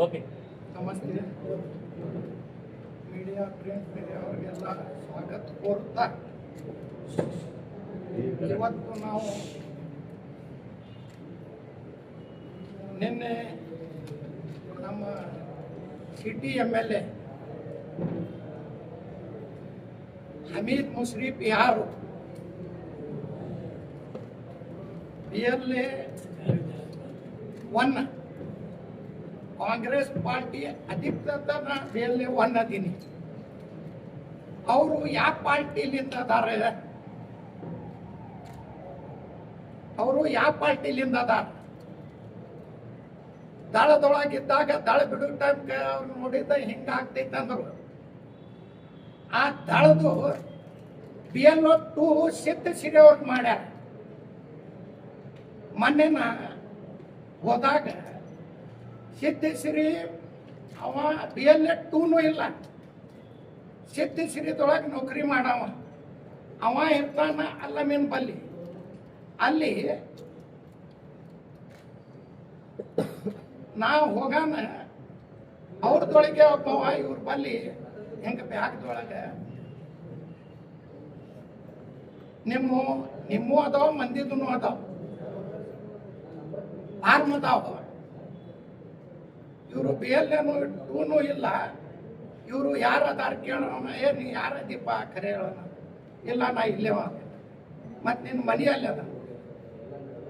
Okay. ನಮಸ್ತೆ. Media, print media ಅವರಿಗೆಲ್ಲ ಸ್ವಾಗತ ಕೋರುತ್ತಾ, ಇವತ್ತು ನಾವು ನಿನ್ನೆ ನಮ್ಮ ಸಿಟಿ MLA ಹಮೀದ್ ಮುಶ್ರೀಫ್ ಯಾರು BLA 1 ಕಾಂಗ್ರೆಸ್ ಪಾರ್ಟಿ ಅಧಿಕೃತ BLA 1 ಅದೀನಿ. ಅವರು ಯಾವ ಪಾರ್ಟಿಲಿಂದ ಅದಾರೆ? ಅವರು ಯಾವ ಪಾರ್ಟಿಲಿಂದ ಅದಾರ? ದಳದೊಳಗಿದ್ದಾಗ ದಳ ಬಿಡೋ ಟೈಮ್ಗೆ ಅವ್ರು ನೋಡಿದ ಹಿಂಗಾಗ್ತೈತೆ ಅಂದರು. ಆ ದಳದು BLO 2 ಸಿದ್ಧಸಿರಿ ಅವ್ರಿಗೆ ಮಾಡ್ಯಾರ. ಮೊನ್ನೆ ಹೋದಾಗ ಸಿದ್ಧಸಿರಿ ಅವ BLA 2 ಇಲ್ಲ, ಸಿದ್ಧಸಿರಿದೊಳಗೆ ನೌಕರಿ ಮಾಡವ. ಅವ ಇರ್ತಾನ ಅಲ್ಲಮೀನ್ ಬಲ್ಲಿ. ಅಲ್ಲಿ ನಾವು ಹೋಗಾನ ಅವ್ರದೊಳಗೆ ಒಬ್ಬವ ಇವ್ರ ಬಲ್ಲಿ ಹೆಂಗ ಬ್ಯಾಗ್ದೊಳಗೆ ನಿಮ್ಮ ಅದಾವ, ಮಂದಿದೂ ಅದಾವ, ಫಾರ್ಮ್ ಅದಾವ. ಇವರು BLA 2 ಇಲ್ಲ. ಇವರು ಯಾರ ಅದಾರ ಕೇಳೋಣ, ನೀ ಯಾರ ದೀಪ ಖರೆ ಹೇಳೋಣ. ಇಲ್ಲ, ನಾ ಇಲ್ಲೇ ಮತ್ತೆ ನಿನ್ನ ಮನೆಯಲ್ಲಿ ಅದ.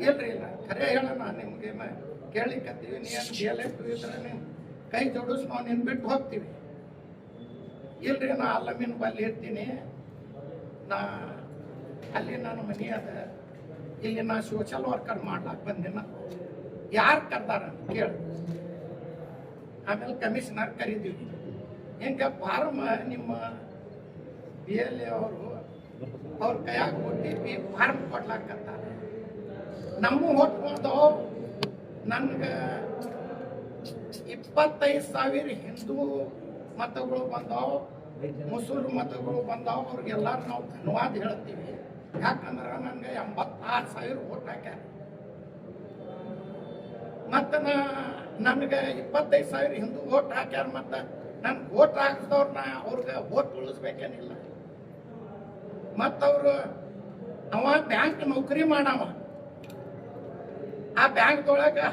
ಇಲ್ರಿ, ಇಲ್ಲ ಖರೆ ಹೇಳೋಣ, ನಿಮ್ಗೇನ ಕೇಳಿಕತ್ತೀವಿ. ನೀನು BLA 2 ಇದ್ರೆ ನೀನು ಕೈ ಜೋಡಿಸ್, ನಾವು ನಿನ್ನ ಬಿಟ್ಟು ಹೋಗ್ತೀವಿ. ಇಲ್ರಿ, ನಾ ಅಲ್ಲಮೀನ್ ಬಲ್ಲಿ ಇರ್ತೀನಿ, ಅಲ್ಲಿ ನನ್ನ ಮನೆ ಅದ, ಇಲ್ಲಿ ನಾ ಸೋಷಲ್ ವರ್ಕರ್ ಮಾಡ್ಲಾಕ್ ಬಂದಿನ. ಯಾರು ಕರ್ದಾರ ಕೇಳಿ. ಆಮೇಲೆ ಕಮಿಷನರ್ ಕರೀತೀವಿ. ಹಿಂಗೆ ಫಾರ್ಮ್ ನಿಮ್ಮ BLA ಅವರು ಅವ್ರ ಕೈಯಾಗ OTP ಫಾರ್ಮ್ ಕೊಡ್ಲಾಕತ್ತಾರೆ. ನಮ್ಮ ಹೊಟ್ಕೊಂಡು ನನ್ಗೆ 25,000 ಹಿಂದೂ ಮತಗಳು ಬಂದಾವ, ಮುಸ್ಲಿಂ ಮತಗಳು ಬಂದಾವ. ಅವ್ರಿಗೆಲ್ಲರೂ ನಾವು ಧನ್ಯವಾದ ಹೇಳ್ತೀವಿ. ಯಾಕಂದ್ರೆ ನನಗೆ 86,000 ಓಟ್ ಹಾಕ್ಯಾರ. ಮತ್ತು ನನಗೆ 25,000 ಹಿಂದೂ ಓಟ್ ಹಾಕ್ಯಾರ. ಮತ್ತು ನನ್ಗೆ ಓಟ್ ಹಾಕಿದವ್ರನ್ನ ಅವ್ರಿಗೆ ಓಟ್ ಉಳಿಸ್ಬೇಕೇನಿಲ್ಲ. ಮತ್ತವರು ಅವ ಬ್ಯಾಂಕ್ ನೌಕರಿ ಮಾಡವ. ಆ ಬ್ಯಾಂಕ್ದೊಳಗೆ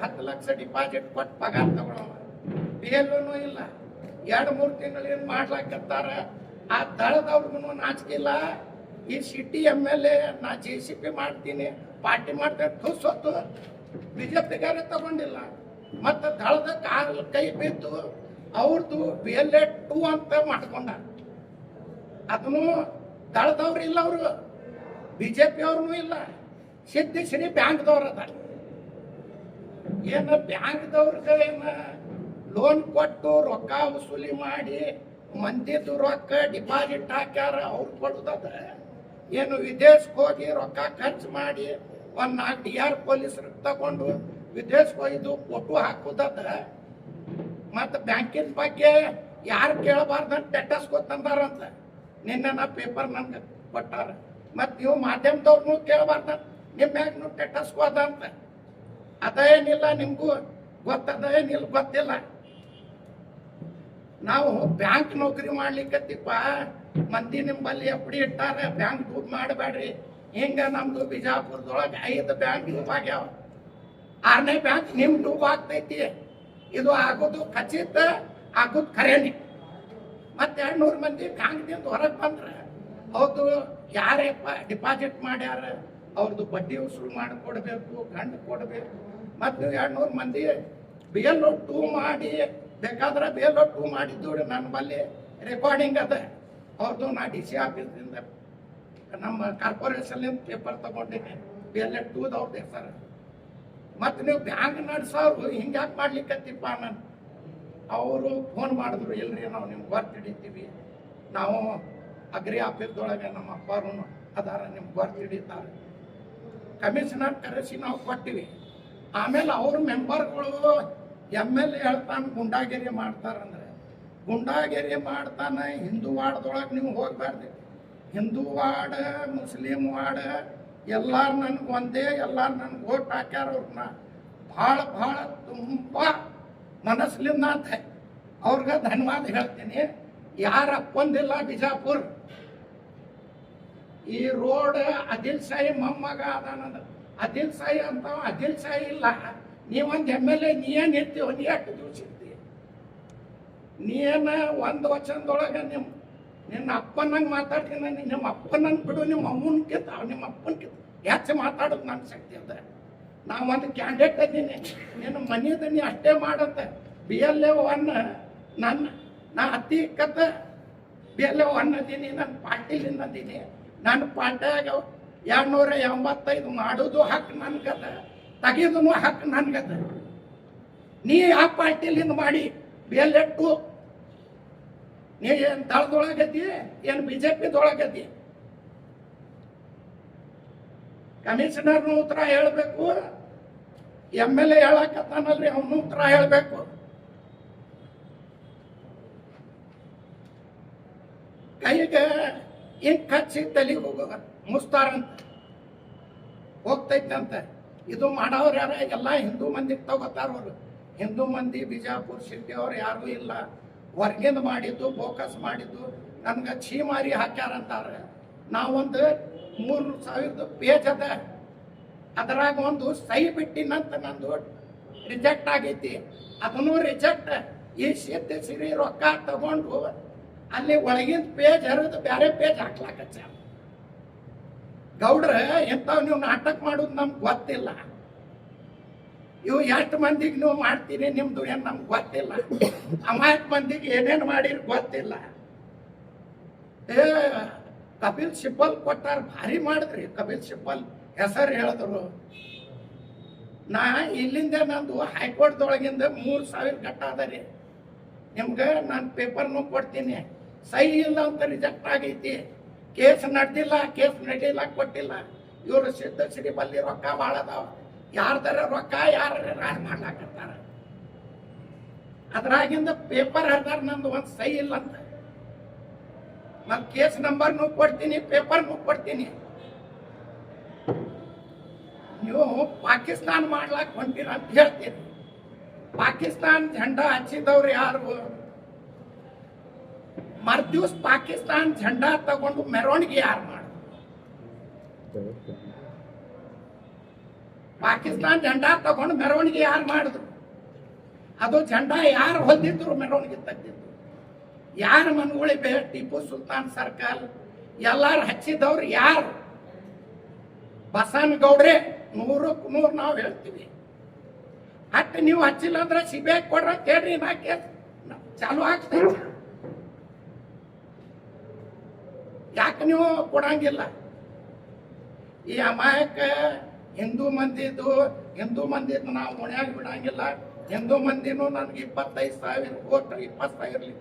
10 ಲಕ್ಷ ಡಿಪಾಸಿಟ್ ಕೊಟ್ಟು ಪಗಾರ ತಗೊಳವ. BLO ಇಲ್ಲ. 2-3 ತಿಂಗಳೇನು ಮಾಡ್ಲಾಕತ್ತಾರ. ಆ ದಳದವ್ರಿಗೂ ನಾಚಿಕಿಲ್ಲ. ಈ ಸಿಟಿ MLA ನಾ JCP ಮಾಡ್ತೀನಿ, ಪಾರ್ಟಿ ಮಾಡ್ತೇನೆ ತುಸೊತ್ತು BJPಗಾರೆ ತಗೊಂಡಿಲ್ಲ. ಮತ್ತು ದಳದ ಕಾಲು ಕೈ ಬಿದ್ದು ಅವ್ರದ್ದು BLA 2 ಅಂತ ಮಾಡ್ಕೊಂಡ. ಅದನ್ನು ದಳದವ್ರು ಇಲ್ಲ, ಅವರು BJP ಅವ್ರೂ ಇಲ್ಲ. ಸಿದ್ಧಸಿರಿ ಬ್ಯಾಂಕ್ದವ್ರು ಅದ. ಏನು ಬ್ಯಾಂಕ್ದವ್ರಿಗೆ ಏನು ಲೋನ್ ಕೊಟ್ಟು ರೊಕ್ಕ ವಸೂಲಿ ಮಾಡಿ ಮಂದಿದ್ದು ರೊಕ್ಕ ಡಿಪಾಸಿಟ್ ಹಾಕ್ಯಾರ, ಅವ್ರು ಕೊಡುದದ. ಏನು ವಿದೇಶಕ್ಕೆ ಹೋಗಿ ರೊಕ್ಕ ಖರ್ಚು ಮಾಡಿ 4 DR ಪೊಲೀಸರು ತಗೊಂಡು ವಿದೇಶಕ್ಕೆ ಹೋಗಿದ್ದು ಫೋಟೋ ಹಾಕೋದದ. ಮತ್ತು ಬ್ಯಾಂಕಿನ ಬಗ್ಗೆ ಯಾರು ಕೇಳಬಾರ್ದಂತ ಸ್ಟೇಟಸ್ ಗೊತ್ತಂದಾರಂತ. ನಿನ್ನೆ ನಾ ಪೇಪರ್ ನನ್ಗೆ ಕೊಟ್ಟಾರ. ಮತ್ತು ನೀವು ಮಾಧ್ಯಮದವ್ರನ್ನೂ ಕೇಳಬಾರ್ದಂತ ನಿಮ್ಮ ಮ್ಯಾಗ ಸ್ಟೇಟಸ್ ಹೋದಂತ. ಅದೇನಿಲ್ಲ, ನಿಮಗೂ ಗೊತ್ತದ ಏನಿಲ್ಲ ಗೊತ್ತಿಲ್ಲ. ನಾವು ಬ್ಯಾಂಕ್ ನೌಕರಿ ಮಾಡ್ಲಿಕ್ಕತ್ತಿಪ್ಪ, ಮಂದಿ ನಿಮ್ಮಲ್ಲಿ ಎಫ್ಡಿ ಇಟ್ಟಾರ, ಬ್ಯಾಂಕ್ ದುಡ್ಡು ಮಾಡಬೇಡ್ರಿ. ಹಿಂಗ ನಮ್ದು ಬಿಜಾಪುರದೊಳಗೆ 5 ಬ್ಯಾಂಕ್ ಡೂಬ್ ಆಗ್ಯಾವ. 6ನೇ ಬ್ಯಾಂಕ್ ನಿಮ್ ಡೂಬ್ ಆಗ್ತೈತಿ. ಇದು ಆಗೋದು ಖಚಿತ, ಆಗೋದು ಖರೇನಿ. ಮತ್ತೆ 200 ಮಂದಿ ಬ್ಯಾಂಕ್ದಿಂದ ಹೊರಗೆ ಬಂದ್ರೆ ಹೌದು ಯಾರೇಪ್ಪ ಡಿಪಾಸಿಟ್ ಮಾಡ್ಯಾರ ಅವ್ರದ್ದು ಬಡ್ಡಿ ವಸೂಲು ಮಾಡಿಕೊಡ್ಬೇಕು, ಗಂಡು ಕೊಡಬೇಕು. ಮತ್ತು 200 ಮಂದಿ BLO 2 ಮಾಡಿ ಬೇಕಾದ್ರೆ BLO 2 ಮಾಡಿದ್ದು ನನ್ನ ಬಲ್ಲಿ ರೆಕಾರ್ಡಿಂಗ್ ಅದ. ಅವ್ರದ್ದು ನಾ DC ಆಫೀಸ್ದಿಂದ ನಮ್ಮ ಕಾರ್ಪೊರೇಷನ್ಲಿಂದ ಪೇಪರ್ ತಗೊಂಡಿನಿ. BLA 2 ಹೆಸರು. ಮತ್ತು ನೀವು ಬ್ಯಾಂಕ್ ನಡೆಸೋರು ಹಿಂಗ್ಯಾಕೆ ಮಾಡ್ಲಿಕ್ಕತ್ತಿಪ್ಪ ನಾನು. ಅವರು ಫೋನ್ ಮಾಡಿದ್ರು, ಇಲ್ರಿ ನಾವು ನಿಮ್ಗೆ ಗೊತ್ತು ಹಿಡಿತೀವಿ, ನಾವು ಅಗ್ರಿ ಆಫೀಸ್ದೊಳಗೆ ನಮ್ಮ ಅಪ್ಪರು ಅದಾರ, ನಿಮ್ಗೆ ಗೊತ್ತು ಹಿಡಿತಾರೆ. ಕಮಿಷನರ್ ಕರೆಸಿ ನಾವು ಕೊಟ್ಟಿವಿ. ಆಮೇಲೆ ಅವ್ರ ಮೆಂಬರ್ಗಳು MLA ಹೇಳ್ತಾನೆ ಗುಂಡಾಗಿರಿ ಮಾಡ್ತಾರಂದ್ರೆ, ಗುಂಡಾಗಿರಿ ಮಾಡ್ತಾನೆ. ಹಿಂದೂ ವಾರ್ಡ್ದೊಳಗೆ ನೀವು ಹೋಗ್ಬಾರ್ದು. ಹಿಂದೂ ವಾರ್ಡ್, ಮುಸ್ಲಿಂ ವಾರ್ಡ್ ಎಲ್ಲಾರು ನನಗೆ ಒಂದೇ, ಎಲ್ಲಾರು ನನಗೆ ಓಟ್ ಹಾಕ್ಯಾರ. ಅವ್ರನ್ನ ಭಾಳ ತುಂಬ ಮನಸ್ಲಿಂದ ಅವ್ರಿಗೆ ಧನ್ಯವಾದ ಹೇಳ್ತೀನಿ. ಯಾರ ಅಪ್ಪಂದಿಲ್ಲ ಬಿಜಾಪುರ್. ಈ ರೋಡ್ ಆದಿಲ್ ಶಾಹಿ ಮೊಮ್ಮಗ ಅದಾನಂದ. ಆದಿಲ್ ಶಾಹಿ ಅಂತ ಆದಿಲ್ ಶಾಹಿ ಇಲ್ಲ. ನೀವೊಂದು MLA ನೀ ಏನ್ ಇರ್ತೀವ, ನೀ ಎಷ್ಟು ದಿವಸ ಇರ್ತೀವಿ? ನೀನ ಒಂದು ವಚನದೊಳಗೆ ನಿನ್ನ ಅಪ್ಪನಂಗೆ ಮಾತಾಡ್ತೀನಿ. ನಿಮ್ಮ ಅಪ್ಪನಂಗೆ ಬಿಡು, ನಿಮ್ಮ ಅಮ್ಮನಕ್ಕಿಂತ ನಿಮ್ಮ ಅಪ್ಪನಕ್ಕಿಂತ ಹೆಚ್ಚು ಮಾತಾಡೋದು ನನ್ನ ಶಕ್ತಿ ಅದ. ನಾ ಒಂದು ಕ್ಯಾಂಡಿಡೇಟ್ ಅದ್ದೀನಿ, ನಿನ್ನ ಮನೆಯದ ನೀ ಅಷ್ಟೇ ಮಾಡಂತ. BLA 1 ನಾ ಅತಿ ಕತ್ತ BLA 1 ಅದೀನಿ. ನನ್ನ ಪಾರ್ಟಿಲಿಂದ ಅದೀನಿ. ನನ್ನ ಪಾರ್ಟಿಯಾಗ 285 ಮಾಡೋದು ಹಕ್ಕು ನನ್ಗದ, ತೆಗೆದು ಹಕ್ಕು ನನ್ಗದ. ನೀ ಯಾವ ಪಾರ್ಟಿಲಿಂದ ಮಾಡಿ BLA 2 ನೀ ಏನು ದಳದೊಳಗದಿ, ಏನು BJPದೊಳಗದಿ? ಕಮಿಷನರ್ನು ಉತ್ತರ ಹೇಳ್ಬೇಕು, MLA ಹೇಳಕತ್ತಾನಲ್ರಿ ಅವನು ಉತ್ತರ ಹೇಳ್ಬೇಕು. ಕೈಗೆ ಇಂಕ್ ಹಚ್ಚಿ ತಲೆಗೆ ಹೋಗೋದ ಮುಸ್ತಾರಂತ ಹೋಗ್ತೈತಂತ. ಇದು ಮಾಡೋರು ಯಾರ? ಎಲ್ಲ ಹಿಂದೂ ಮಂದಿಗೆ ತಗೋತಾರ ಅವರು. ಹಿಂದೂ ಮಂದಿ ಬಿಜಾಪುರ ಸಿಟಿ ಅವ್ರು ಯಾರೂ ಇಲ್ಲ. ಹೊರಗಿಂದ ಮಾಡಿದ್ದು, ಫೋಕಸ್ ಮಾಡಿದ್ದು ನನ್ಗೆ ಛೀಮಾರಿ ಹಾಕ್ಯಾರಂತಾರೆ. ನಾವೊಂದು 3,000 ಪೇಜ್ ಅದ, ಅದರಾಗ ಒಂದು ಸಹಿ ಬಿಟ್ಟಿನಂತ ನಂದು ರಿಜೆಕ್ಟ್ ಆಗೈತಿ. ಅದನ್ನು ರಿಜೆಕ್ಟ್. ಈ ಸಿರಿ ರೊಕ್ಕ ತಗೊಂಡು ಅಲ್ಲಿ ಒಳಗಿನ ಪೇಜ್ ಹರಿದು ಬೇರೆ ಪೇಜ್ ಹಾಕ್ಲಾಕಚ್ಚ. ಗೌಡ್ರ ಎಂಥವ್ ನೀವು ನಾಟಕ ಮಾಡೋದು ನಮ್ಗೆ ಗೊತ್ತಿಲ್ಲ. ಇವು ಎಷ್ಟು ಮಂದಿಗೆ ನೀವು ಮಾಡ್ತೀರಿ ನಿಮ್ದು ಏನು ನಮ್ಗೆ ಗೊತ್ತಿಲ್ಲ. ಅಮಾಯಕ ಮಂದಿಗೆ ಏನೇನು ಮಾಡಿರಿ ಗೊತ್ತಿಲ್ಲ. ಕಪಿಲ್ ಸಿಬ್ಬಲ್ ಕೊಟ್ಟಾರ, ಭಾರಿ ಮಾಡಿದ್ರಿ. ಕಪಿಲ್ ಸಿಬ್ಬಲ್ ಹೆಸರು ಹೇಳಿದ್ರು. ನಾ ಇಲ್ಲಿಂದ ನಂದು ಹೈಕೋರ್ಟ್ದೊಳಗಿಂದ 3,000 ಗಟ್ಟ ಅದ ರೀ. ನಿಮ್ಗೆ ನಾನು ಪೇಪರ್ನು ಕೊಡ್ತೀನಿ. ಸಹಿ ಇಲ್ಲ ಅಂತ ರಿಜೆಕ್ಟ್ ಆಗೈತಿ. ಕೇಸ್ ನಡೆದಿಲ್ಲ, ಕೇಸ್ ನಡೀಲ್ಲ, ಕೊಟ್ಟಿಲ್ಲ. ಇವರು ಸಿದ್ಧಶ್ರೀ ಬಲ್ಲಿ ರೊಕ್ಕ ಭಾಳ ಅದಾವ. ಯಾರ್ದಾರ ರೊಕ್ಕ ಯಾರ ರಾಜ್ ಮಾಡ್ಲಾಕತ್ತಾರ. ಅದ್ರಾಗಿಂದ ಪೇಪರ್ ಹರಿದಾರ, ನಂದು ಒಂದು ಸಹಿ ಇಲ್ಲ ಅಂತ. ನಾನು ಕೇಸ್ ನಂಬರ್ನು ಕೊಡ್ತೀನಿ, ಪೇಪರ್ನು ಕೊಡ್ತೀನಿ. ನೀವು ಪಾಕಿಸ್ತಾನ ಮಾಡ್ಲಾಕ್ ಹೊಂಟಿರ ಅಂತ ಹೇಳ್ತೀರಿ. ಪಾಕಿಸ್ತಾನ झंडा ಹಚ್ಚಿದವ್ರು ಯಾರು? ಮರ್ದಿವ್ಸ ಪಾಕಿಸ್ತಾನ झंडा ತಗೊಂಡು ಮೆರವಣಿಗೆ ಯಾರು ಮಾಡ? ಪಾಕಿಸ್ತಾನ झंडा ತಗೊಂಡು ಮೆರವಣಿಗೆ ಯಾರು ಮಾಡಿದ್ರು? ಅದು झंडा ಯಾರು ಹೊಂದಿದ್ರು ಮೆರವಣಿಗೆ ತೆಗೆದಿದ್ರು? ಯಾರ ಮನಗಳಿವೆ? ಟಿಪ್ಪು ಸುಲ್ತಾನ್ ಸರ್ಕಲ್ ಎಲ್ಲಾರು ಹಚ್ಚಿದವ್ರು ಯಾರು? ಬಸನಗೌಡ್ರೆ 100ಕ್ಕೆ 100 ನಾವು ಹೇಳ್ತೀವಿ. ಅಟ್ಟು ನೀವು ಹಚ್ಚಿಲ್ಲ ಅಂದ್ರೆ CBI ಕೊಡ್ರ ಕೇಳ್ರಿ, ನಾ ಕೇಸ್ ಚಾಲು ಆಗ್ತೈತಿ. ಯಾಕೆ ನೀವು ಕೊಡಂಗಿಲ್ಲ? ಈ ಅಮಾಯಕ ಹಿಂದೂ ಮಂದಿದು ನಾವು ಮನ್ಯಾಗ ಬಿಡಂಗಿಲ್ಲ. ಹಿಂದೂ ಮಂದಿನೂ ನನಗೆ 25,000 ಓಟ್, 20,000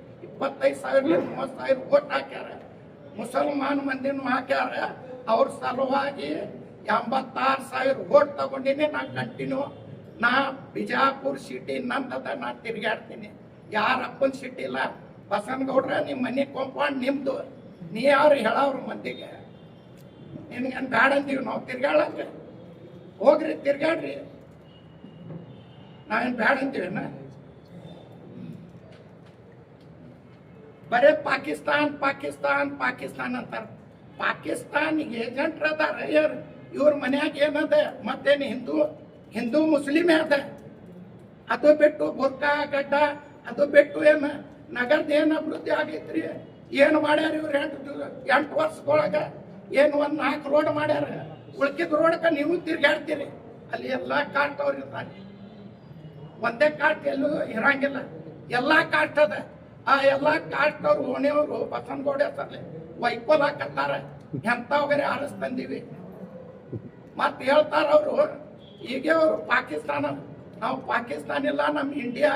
30,000 ಓಟ್ ಹಾಕ್ಯಾರ. ಮುಸಲ್ಮಾನ್ ಮಂದಿನೂ ಹಾಕ್ಯಾರ. ಅವ್ರ ಸಲುವಾಗಿ 86,000 ಓಟ್ ತಗೊಂಡಿನಿ. ನಾ ಕಂಟಿನ್ಯೂ ನಾ ಬಿಜಾಪುರ ಸಿಟಿ ನಂದದ, ನಾ ತಿರ್ಗಾಡ್ತೀನಿ. ಯಾರ ಅಪ್ಪನ ಸಿಟಿ ಇಲ್ಲ. ಬಸನಗೌಡ್ರ ನಿಮ್ಮ ಮನೆ ಕಾಂಪೌಂಡ್ ನಿಮ್ದು. ನೀ ಯಾರು ಹೇಳವ್ರ ಮಂದಿಗೆ? ನಿನ್ಗೇನು ಬ್ಯಾಡ ಅಂತೀವಿ ನಾವು ತಿರ್ಗಾಡಂಗ? ಹೋಗ್ರಿ ತಿರ್ಗಾಡ್ರಿ, ನಾವೇನು ಬ್ಯಾಡ ಅಂತೀವೇನ? ಬರೇ ಪಾಕಿಸ್ತಾನ್ ಪಾಕಿಸ್ತಾನ್ ಪಾಕಿಸ್ತಾನ್ ಅಂತಾರ. ಪಾಕಿಸ್ತಾನ್ ಏಜೆಂಟ್ ಅದಾರ ಇವ್ರ ಮನ್ಯಾಗ ಏನದ? ಮತ್ತೇನು ಹಿಂದೂ ಮುಸ್ಲಿಮೇ ಅದ. ಅದು ಬಿಟ್ಟು ಬುರ್ಕಾ ಗಡ್ಡ, ಅದು ಬಿಟ್ಟು ಏನು ನಗರದ ಏನು ಅಭಿವೃದ್ಧಿ ಆಗೈತ್ರಿ? ಏನು ಮಾಡ್ಯಾರ ಇವ್ರು 8 ವರ್ಷದೊಳಗ? ಏನು ಒಂದು 4 ರೋಡ್ ಮಾಡ್ಯಾರ. ಉಳ್ಕಿದ ರೋಡ್ಕ ನೀವು ತಿರ್ಗಾಡ್ತೀರಿ. ಅಲ್ಲಿ ಎಲ್ಲ ಕಾಸ್ಟ್ ಅವ್ರು ಇರ್ತಾರೆ. ಒಂದೇ ಕಾಸ್ಟ್ ಎಲ್ಲೂ ಇರಂಗಿಲ್ಲ, ಎಲ್ಲ ಕಾಸ್ಟ್ ಅದ. ಆ ಎಲ್ಲ ಕಾಸ್ಟ್ ಅವ್ರು ಓಣಿಯವರು ಬಸನಗೌಡ ಹೆಸರ್ಲಿ ವೈಕೋಲ್ ಹಾಕತ್ತಾರ. ಎಂಥವ್ರೆ ಆರಿಸ್ತಂದೀವಿ ಮತ್ತೆ ಹೇಳ್ತಾರ ಅವರು. ಈಗ ಅವರು ಪಾಕಿಸ್ತಾನ, ನಾವು ಪಾಕಿಸ್ತಾನ ಇಲ್ಲ, ನಮ್ಮ ಇಂಡಿಯಾ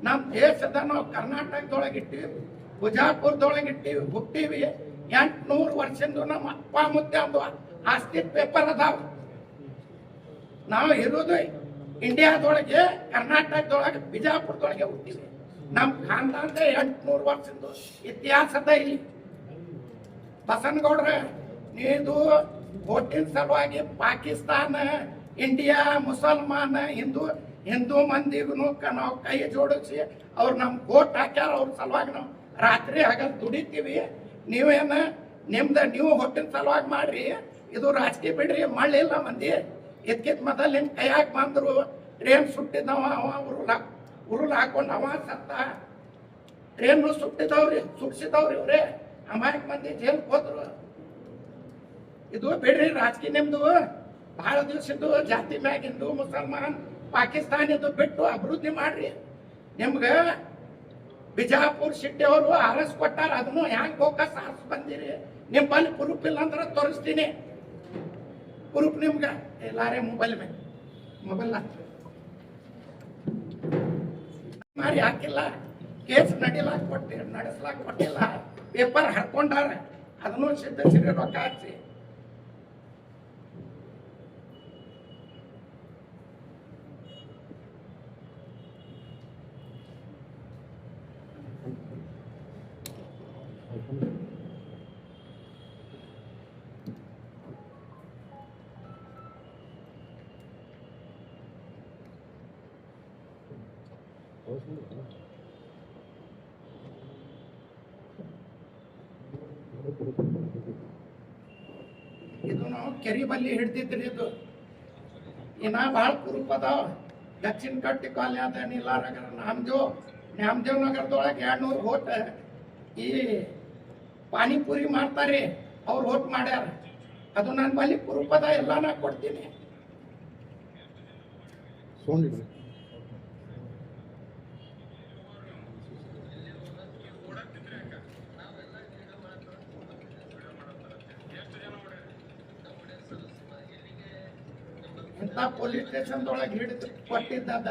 ನಮ್ಮ ದೇಶದ. ನಾವು ಕರ್ನಾಟಕದೊಳಗಿಟ್ಟಿವಿ, ಬಿಜಾಪುರದೊಳಗಿಟ್ಟಿವಿ, ಹುಟ್ಟಿವಿ. 800 ವರ್ಷದಿಂದ ನಮ್ಮ ಅಪ್ಪ ಮುತ್ತೆ ಒಂದು ಆಸ್ತಿ ಪೇಪರ್ ಅದಾವ. ನಾವು ಇರೋದು ಇಂಡಿಯಾದೊಳಗೆ, ಕರ್ನಾಟಕದೊಳಗೆ, ಬಿಜಾಪುರದೊಳಗೆ ಹುಟ್ಟಿವಿ. ನಮ್ಮ ಖಾನ್ದಾನ್ದ 800 ವರ್ಷದ ಇತಿಹಾಸದ ಇಲ್ಲಿ. ಬಸನಗೌಡ್ರ ನೀದು ಓಟಿನ ಸಲುವಾಗಿ ಪಾಕಿಸ್ತಾನ, ಇಂಡಿಯಾ, ಮುಸಲ್ಮಾನ, ಹಿಂದೂ ಹಿಂದೂ ಮಂದಿಗೂ ನಾವು ಕೈ ಜೋಡಿಸಿ ಅವ್ರು ನಮ್ಗೆ ಓಟ್ ಹಾಕ್ಯಾರ, ಅವ್ರ ಸಲುವಾಗಿ ನಾವು ರಾತ್ರಿ ಹಗಲ್ ದುಡಿತೀವಿ. ನೀವೇನ ನೀವು ಹೊಟ್ಟಿನ ಸಲುವಾಗಿ ಮಾಡ್ರಿ, ಇದು ರಾಜಕೀಯ ಬಿಡ್ರಿ. ಮಾಡಲಿಲ್ಲ ಮಂದಿ ಇದಕ್ಕಿಂತ ಮೊದಲು ನಿಮ್ಮ ಕೈಯಾಗ ಬಂದರು, ಟ್ರೇನ್ ಸುಟ್ಟಿದ್ದವ, ಅವ ಉರುಳು ಹಾಕೊಂಡು ಅವ ಸತ್ತ, ಟ್ರೇನು ಸುಟ್ಟಿಸಿದವ್ರಿ ಇವ್ರೆ, ಅಮಾಯಕ ಮಂದಿ ಜೈಲ್ಗೆ ಹೋದ್ರು. ಇದು ಬಿಡ್ರಿ ರಾಜಕೀಯ. ನಿಮ್ದು ಬಹಳ ದಿವಸದ್ದು ಜಾತಿ ಮ್ಯಾಗಿಂದು ಮುಸಲ್ಮಾನ್ ಪಾಕಿಸ್ತಾನಿದ್ದು ಬಿಟ್ಟು ಅಭಿವೃದ್ಧಿ ಮಾಡ್ರಿ. ನಿಮ್ಗೆ ಬಿಜಾಪುರ ಸಿಟಿ ಅವರು ಆರಸ್ ಕೊಟ್ಟಾರ, ಅದನ್ನು ಹ್ಯಾಂಗ್ ಫೋಕಸ್ ಆರ್ಸ್ ಬಂದಿರಿ. ನಿಮ್ಮಲ್ಲಿ ಪ್ರೂಫ್ ಇಲ್ಲ ಅಂದ್ರೆ ತೋರಿಸ್ತೀನಿ. ಪ್ರೂಫ್ ನಿಮ್ಗೆ ಎಲ್ಲಾರೇ ಮೊಬೈಲ್ ಮಾರಿ ಹಾಕಿಲ್ಲ, ಕೇಸ್ ನಡೆಸಲಾಕ ಕೊಟ್ಟಿಲ್ಲ, ಪೇಪರ್ ಹಾಕೊಂಡಾರ, ಅದನ್ನು ಸಿದ್ಧಿಸಿರಿ ರೊಕ್ಕ ಹಾಕ್ಸಿ. ಇದು ನಾವು ಕೆರಿ ಬಲ್ಲಿ ಹಿಡ್ದಿದ್ರಿ. ಇದು ಇನ್ನ ಭಾಳ ಕುರುಪ್ ಅದಾವ. ದಕ್ಷಿಣ ಕಟ್ಟಿ ಕಾಲನಿ ಅದ, ನೀಲಾನಗರ, ನ್ಯಾಮದೇವ್ ನಗರದೊಳಗೆ 200 ಓಟ್ ಈ ಪಾನಿಪುರಿ ಮಾಡ್ತಾರೆ, ಅವ್ರು ಓಟ್ ಮಾಡ್ಯಾರ. ಅದು ನನ್ನ ಬಲ್ಲಿ ಕುರುಪ್ ಅದ, ಎಲ್ಲ ನಾ ಕೊಡ್ತೀನಿ. ಇಂಥ ಪೊಲೀಸ್ ಸ್ಟೇಷನ್ದೊಳಗೆ ಹಿಡಿದು ಕೊಟ್ಟಿದ್ದದ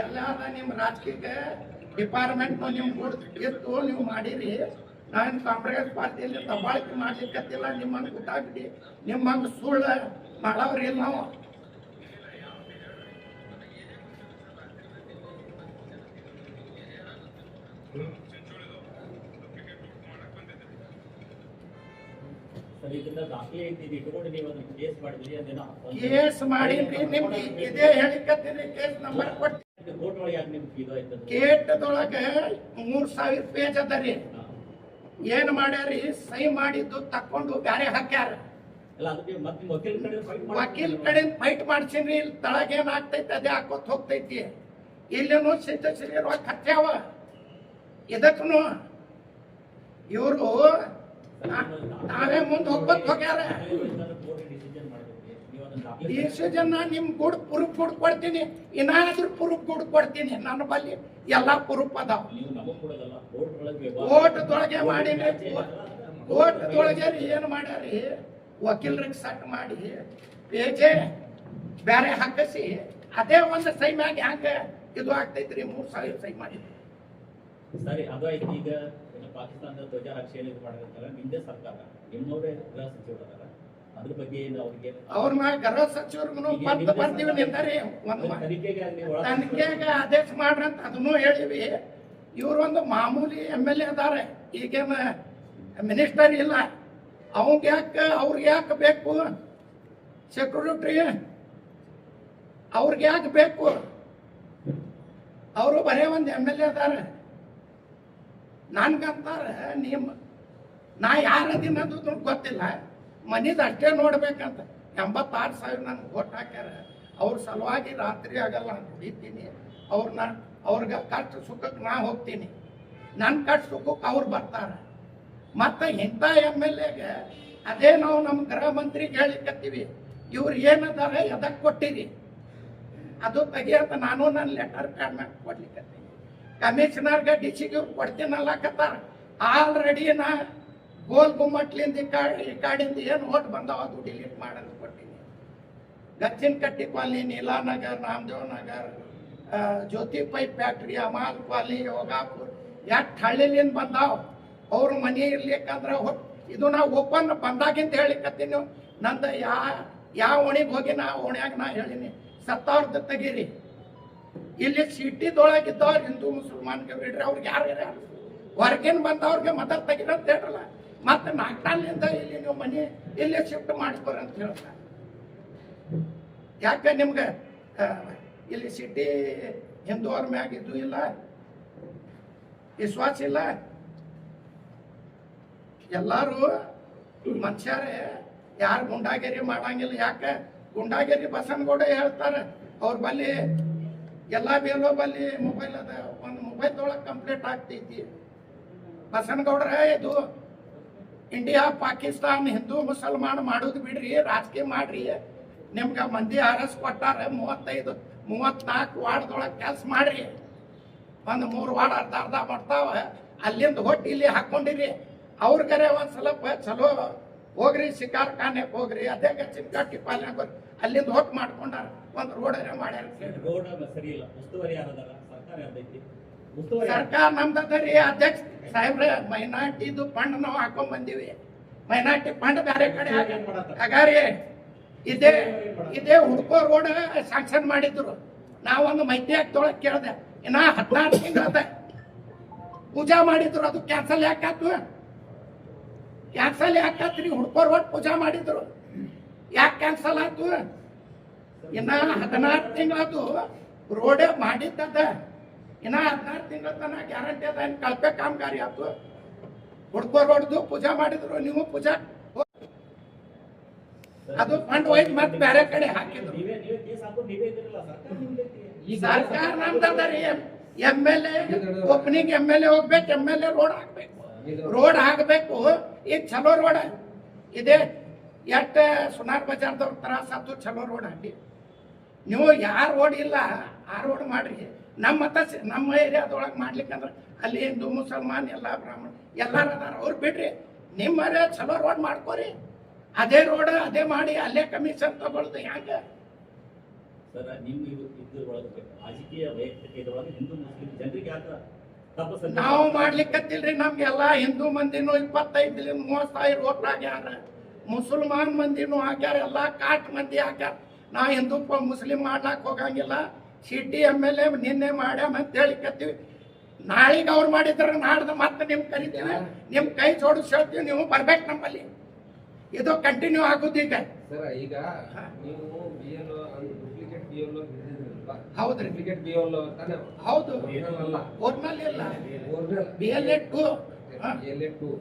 ಎಲ್ಲ ನಿಮ್ಮ ರಾಜಕೀಯ ಡಿಪಾರ್ಟ್ಮೆಂಟ್ ನಿಮ್ಗೆ ಇತ್ತು, ನೀವು ಮಾಡಿರಿ. ನಾನು ಕಾಂಗ್ರೆಸ್ ಪಾರ್ಟಿಯಲ್ಲಿ ದಬ್ಬಾಳಿಕೆ ಮಾಡ್ಲಿಕ್ಕತ್ತಿಲ್ಲ. ನಿಮ್ಮನ್ನು ಗೊತ್ತಾಗ್ಬಿಡಿ, ನಿಮ್ಮಂಗೆ ಸುಳ್ಳು ಮಾಡೋರಿಲ್ಲ ನಾವು. ಕೇಸ್ ಮಾಡಿದ್ರಿ, ನಿಮ್ಗೆ ಇದೇ ಹೇಳಿಕತ್ತೀನಿ. ಕೇಸ್ ನಂಬರ್ ಕೊಡ್ತೀನಿ. ಕೇಟದೊಳಗೆ 3000 ಪೇಜ್ ಅದ ರೀ. ಏನ್ ಮಾಡ್ಯಾರಿ, ಸಹಿ ಮಾಡಿದ್ದು ತಕೊಂಡು ಬ್ಯಾರೆ ಹಾಕ್ಯಾರ. ವಕೀಲ್ ಕಡೆ ಫೈಟ್ ಮಾಡ್ಸಿನ್ರಿ. ಇಲ್ಲಿ ತಳಗ ಏನ್ ಆಗ್ತೈತಿ ಅದೇ ಹಾಕೋತ್ ಹೋಗ್ತೈತಿ. ಇಲ್ಲೇನು ಸಿದ್ಧಶ್ರೀ ರೊಕ್ಕ ಹತ್ಯಾವ. ಇದಕ್ಕೂ ಇವರು ನಾವೇ ಮುಂದೆ ಹೋಗ್ಬತ್ ಹೋಗ್ಯಾರ. ಡಿಸಿಷನ್ ನಿಮ್ ಗುಡ್ ಪ್ರೂಫ್ ಕೊಡ್ತೀನಿ, ಏನಾದ್ರೂ ಪ್ರೂಫ್ ಕೊಡ್ತೀನಿ. ನನ್ನ ಬಲ್ಲಿ ಎಲ್ಲಾ ಪ್ರೂಫ್ ಅದಾವ. ಕೋರ್ಟ್ದೊಳಗೆ ಮಾಡಿರಿ, ಕೋರ್ಟ್ದೊಳಗೆ ಏನ್ ಮಾಡ್ಯಾರಿ, ವಕೀಲರಿಗೆ ಸಟ್ ಮಾಡಿ ಪೇಜೆ ಬೇರೆ ಹಾಕಿಸಿ ಅದೇ ಒಂದು ಸೈ ಮ್ಯಾಗ ಹ್ಯಾಂಗ ಇದು ಆಗ್ತೈತ್ರಿ. 3000 ಸೈ ಮಾಡಿ. ಸರಿ, ಅದು ಆಯ್ತು. ಈಗ ಪಾಕಿಸ್ತಾನದ ಧ್ವಜ ರಕ್ಷಣೆ ಮಾಡಿರ್ತಾರೆ, ನಿಮ್ದೇ ಸರ್ಕಾರ, ನಿಮ್ಮವರೇ ಗೃಹ ಸಚಿವರು ಅದಾರ, ಅದ್ರ ಬಗ್ಗೆ ಅವ್ರಿಗೆ ಅವ್ರನ್ನ ಗೃಹ ಸಚಿವರಿಗೂ ಪತ್ರ ಬರ್ತೀವಿ ನಿಂತಾರೆ. ತನಿಖೆಗೆ ಆದೇಶ ಮಾಡ್ರಂತ ಅದನ್ನು ಹೇಳಿವಿ. ಇವ್ರೊಂದು ಮಾಮೂಲಿ MLA ಅದಾರೆ, ಈಗೇನ ಮಿನಿಸ್ಟರ್ ಇಲ್ಲ. ಅವ್ರಿಗೆ ಯಾಕೆ ಬೇಕು ಸೆಕ್ಯೂರಿಟಿ? ಅವ್ರಿಗೆ ಯಾಕೆ ಬೇಕು? ಅವರು ಬರೇ ಒಂದು MLA ಅದಾರೆ. ನನ್ಗಂತಾರ ನಾ ಯಾರದಿನ ಅನ್ನೋದು ಗೊತ್ತಿಲ್ಲ, ಮನಿದ ಅಷ್ಟೇ ನೋಡ್ಬೇಕಂತ. 86,000 ನನ್ಗೆ ಓಟ್ ಹಾಕ್ಯಾರ. ಅವ್ರ ಸಲುವಾಗಿ ರಾತ್ರಿ ಆಗಲ್ಲ ನಾನು ದುಡಿತೀನಿ. ಅವ್ರಿಗೆ ಕಷ್ಟ ಸುಖಕ್ಕೆ ನಾ ಹೋಗ್ತೀನಿ, ನನ್ನ ಕಷ್ಟ ಸುಖಕ್ಕೆ ಅವ್ರು ಬರ್ತಾರೆ. ಮತ್ತು ಇಂಥ MLAಗೆ ಅದೇ ನಾವು ನಮ್ಮ ಗೃಹ ಮಂತ್ರಿಗೆ ಹೇಳಿಕತ್ತೀವಿ, ಇವ್ರು ಏನದಾರ ಎದಕ್ಕೆ ಕೊಟ್ಟಿರಿ ಅದು ತೆಗಿಯಂತ ನಾನು ನನ್ನ ಲೆಟರ್ ಪ್ಯಾಡ್ ಮ್ಯಾಗ ಕೊಡ್ಲಿಕ್ಕತ್ತೀನಿ. ಕಮಿಷನರ್ಗೆ DCಗೆ ಕೊಡ್ತೀನಲ್ಲಕತ್ತಾರ. ಆಲ್ರೆಡಿ ನಾ ಗೋಲ್ ಗುಮ್ಮಟ್ಲಿಂದ ಈ ಕಾಡಿಂದ ಏನು ಓಟ್ ಬಂದಾವ ಅದು ಡಿಲೀಟ್ ಮಾಡಲು ಕೊಟ್ಟಿನಿ. ದಕ್ಷಿಣ ಕಟ್ಟಿ ಕಾಲನಿ, ನೀಲಾನಗರ್, ನಾಮದೇವ್ ನಗರ್, ಜ್ಯೋತಿ ಪೈಪ್ ಫ್ಯಾಕ್ಟ್ರಿ, ಅಮಾಲ್ ಕಾಲನಿ, ಯೋಗಾಪುರ್, ಎಷ್ಟು ಹಳ್ಳಿಲಿಂದ ಬಂದಾವ. ಅವ್ರ ಮನೆ ಇರ್ಲಿಕ್ಕಂದ್ರೆ ಇದು ನಾ ಓಪನ್ ಬಂದಾಗಿಂತ ಹೇಳಿಕತ್ತೀನಿ. ನಂದು ಯಾವ ಓಣಿಗೆ ಹೋಗಿ ನಾ ಓಣ್ಯಾಗ ನಾ ಹೇಳಿನಿ ಸತ್ತವ್ರದ್ದು ತೆಗೀರಿ. ಇಲ್ಲಿ ಸಿಟಿದೊಳಗಿದ್ದವ್ರು ಹಿಂದೂ ಮುಸಲ್ಮಾನ್ಗೆ ಬಿಡ್ರಿ, ಅವ್ರಿಗೆ ಯಾರು ಹೊರಗಿನ ಬಂದವ್ರಿಗೆ ಮೊದಲು ತೆಗಿರಂತ ಹೇಳ್ರಲ್ಲ. ಮತ್ತೆ ನಾಗ್ಟಾಲಿಂದ ಇಲ್ಲಿ ನೀವು ಮನೆ ಇಲ್ಲೇ ಶಿಫ್ಟ್ ಮಾಡಿಸ್ಕೊರಿ ಅಂತ ಹೇಳ್ತಾರೆ. ಯಾಕೆ ನಿಮ್ಗೆ ಇಲ್ಲಿ ಸಿಟಿ ಹಿಂದೂವ್ರ ಮ್ಯಾಗ ಇದು ಇಲ್ಲ, ವಿಶ್ವಾಸ ಇಲ್ಲ. ಎಲ್ಲಾರು ಮನುಷ್ಯರೇ, ಯಾರು ಗುಂಡಾಗಿರಿ ಮಾಡಂಗಿಲ್ಲ. ಯಾಕೆ ಗುಂಡಾಗಿರಿ ಬಸನಗೌಡ ಹೇಳ್ತಾರೆ, ಅವ್ರ ಬಲ್ಲಿ ಎಲ್ಲ ಬೇಲೋ ಬಲ್ಲಿ ಮೊಬೈಲ್ ಅದ, ಒಂದು ಮೊಬೈಲ್ದೊಳಗೆ ಕಂಪ್ಲೀಟ್ ಆಗ್ತೈತಿ. ಬಸನಗೌಡ್ರ ಇದು ಇಂಡಿಯಾ ಪಾಕಿಸ್ತಾನ ಹಿಂದೂ ಮುಸಲ್ಮಾನ್ ಮಾಡೋದು ಬಿಡ್ರಿ, ರಾಜಕೀಯ ಮಾಡ್ರಿ. ನಿಮ್ಗೆ ಮಂದಿ ಆರಸ್ ಕೊಟ್ಟಾರ, 34 ವಾರ್ಡ್ದೊಳಗೆ ಕೆಲಸ ಮಾಡ್ರಿ. ಒಂದು 3 ವಾರ್ಡ್ ಅರ್ಧ ಮಾಡ್ತಾವ, ಅಲ್ಲಿಂದ ಹೊಟ್ಟು ಇಲ್ಲಿ ಹಾಕೊಂಡಿರಿ. ಅವ್ರಿಗರೆ ಒಂದು ಸ್ವಲ್ಪ ಚಲೋ ಹೋಗ್ರಿ, ಶಿಕಾರ್ಖಾನೆಗೆ ಹೋಗ್ರಿ, ಅದೇ ಚಿಂಕಾಟಿ ಪಾಲ್ಯಾಗ ಹೋಗ್ರಿ, ಅಲ್ಲಿಂದ ಹೊಟ್ಟು ಮಾಡ್ಕೊಂಡಾರ. ಒಂದು ರೋಡರೇ ಮಾಡ್ಯಾರ. ರೋಡ್ ಸರಿ ಇಲ್ಲ, ಉಸ್ತುವಾರಿ ಯಾರದಾರ? ಸರ್ಕಾರ ಯಾರ್ದೈತಿ? ಉಸ್ತುವಾರಿ ಸರ್ಕಾರ ನಮ್ದರಿ. ಅಧ್ಯಕ್ಷ ಸಾಹೇಬ್ರೆ, ಮೈನಾರಿಟಿದು ಫಂಡ್ ನಾವು ಹಾಕೊಂಡ್ ಬಂದಿವಿ. ಮೈನಾರಿಟಿ ಫಂಡ್ ಬೇರೆ ಕಡೆ ಹಾಗಾರಿ ಇದೇ ಹುಡ್ಕೋ ರೋಡ್ ಸ್ಯಾಂಕ್ಷನ್ ಮಾಡಿದ್ರು. ನಾವೊಂದು ಮೈತ್ರಿ ಆಗ್ತೊಳಗೆ ಕೇಳ್ದೆ, ಇನ್ನ 16 ತಿಂಗಳದ ಪೂಜಾ ಮಾಡಿದ್ರು, ಅದು ಕ್ಯಾನ್ಸಲ್ ಯಾಕಾತು? ಕ್ಯಾನ್ಸಲ್ ಯಾಕಾತ್ರಿ? ಹುಡ್ಕೋ ರೋಡ್ ಪೂಜಾ ಮಾಡಿದ್ರು, ಯಾಕೆ ಕ್ಯಾನ್ಸಲ್ ಆಯ್ತು? ಇನ್ನ 16 ತಿಂಗಳದು ರೋಡೇ ಮಾಡಿದ್ದದ. ಇನ್ನ 16 ತಿಂಗಳ ತನಕ ಗ್ಯಾರಂಟಿ ಅದ. ಕಳಪೆ ಕಾಮಗಾರಿ ಆಯ್ತು. ಹುಡ್ಕೋ ರೋಡ್ದು ಪೂಜಾ ಮಾಡಿದ್ರು, ನೀವು ಪೂಜಾ ಅದು ಫಂಡ್ ಒಯ್ದು ಮತ್ತೆ ಬೇರೆ ಕಡೆ ಹಾಕಿದ್ರು. ನೀವೇ ಕೇಸ್ ಹಾಕೊಂಡು ನೀವೇ ಇದ್ದಿರಲ್ಲ, ಸರ್ಕಾರ ನಿಮ್ದೈತಿ. ಈ ಸರ್ಕಾರ ನಮ್ದರಿ. MLA ಓಪನಿಂಗ್ MLA ಹೋಗ್ಬೇಕು, MLA ರೋಡ್ ಹಾಕ್ಬೇಕು, ರೋಡ್ ಹಾಕ್ಬೇಕು. ಈಗ ಚಲೋ ರೋಡ್ ಇದೆ. ಎಷ್ಟ ಸುನಾರ್ ಬಜಾರ್ದವ್ರ ತ್ರಾಸ ಆಯ್ತು, ಚಲೋ ರೋಡ್ ಹಾಕಿ. ನೀವು ಯಾರು ರೋಡ್ ಇಲ್ಲ ಆ ರೋಡ್ ಮಾಡ್ರಿ. ನಮ್ಮ ಏರಿಯಾದೊಳಗೆ ಮಾಡ್ಲಿಕ್ಕಂದ್ರೆ ಅಲ್ಲಿ ಹಿಂದೂ ಮುಸಲ್ಮಾನ್ ಎಲ್ಲ ಬ್ರಾಹ್ಮಣ ಎಲ್ಲಾರು ಅದಾರ, ಅವ್ರು ಬಿಡ್ರಿ. ನಿಮ್ಮರೇ ಚಲೋ ರೋಡ್ ಮಾಡ್ಕೋರಿ. ಅದೇ ರೋಡ್ ಅದೇ ಮಾಡಿ ಅಲ್ಲೇ ಕಮಿಷನ್ ತಗೊಳ್ದು ಹೆಂಗ? ಸರ್, ನಿಮ್ಗೆ ಇದ್ರೊಳಗೆ ರಾಜಕೀಯ ವೈಯಕ್ತಿಕ ಇದ್ರೊಳಗೆ ಹಿಂದೂ ಮುಸ್ಲಿಂ ಜನರಿಗೆ ಯಾಕೆ ತಪ್ಪು? ನಾವು ಮಾಡ್ಲಿಕ್ಕತ್ತಿಲ್ರಿ. ನಮ್ಗೆಲ್ಲ ಹಿಂದೂ ಮಂದಿನೂ 25-30 ಓಟ್ ಆಗ್ಯಾರ, ಮುಸಲ್ಮಾನ್ ಮಂದಿನೂ ಆಗ್ಯಾರ, ಎಲ್ಲ ಕಾಟ್ ಮಂದಿ ಆಗ್ಯಾರ. ನಾವು ಹಿಂದೂ ಮುಸ್ಲಿಂ ಮಾಡ್ಲಾಕ್ ಹೋಗಂಗಿಲ್ಲ. ಸಿಟಿ MLA ನಿನ್ನೆ ಮಾಡ್ಯಾಮ ಅಂತ ಹೇಳಿಕತ್ತೀವಿ. ನಾಳೆಗೆ ಅವ್ರು ಮಾಡಿದ್ರೆ ನಾಡ್ದು ಮತ್ತೆ ನಿಮ್ ಕರಿತೀವಿ, ನಿಮ್ ಕೈ ಜೋಡಿಸಿ ಹೇಳ್ತೀವಿ, ನೀವು ಬರ್ಬೇಕು ನಮ್ಮಲ್ಲಿ. ಇದು ಕಂಟಿನ್ಯೂ ಆಗುದೀಗ. ಸರ್, ಈಗ ನೀವು BLO ಡೂಪ್ಲಿಕೇಟ್ BLO ಹೌದ್ರಿ, ಡೂಪ್ಲಿಕೇಟ್ BLO ತಾನೇ? ಹೌದು, ಅಲ್ಲ, ಒರಿಜಿನಲ್ ಇಲ್ಲ, ಒರಿಜಿನಲ್ BLA 2.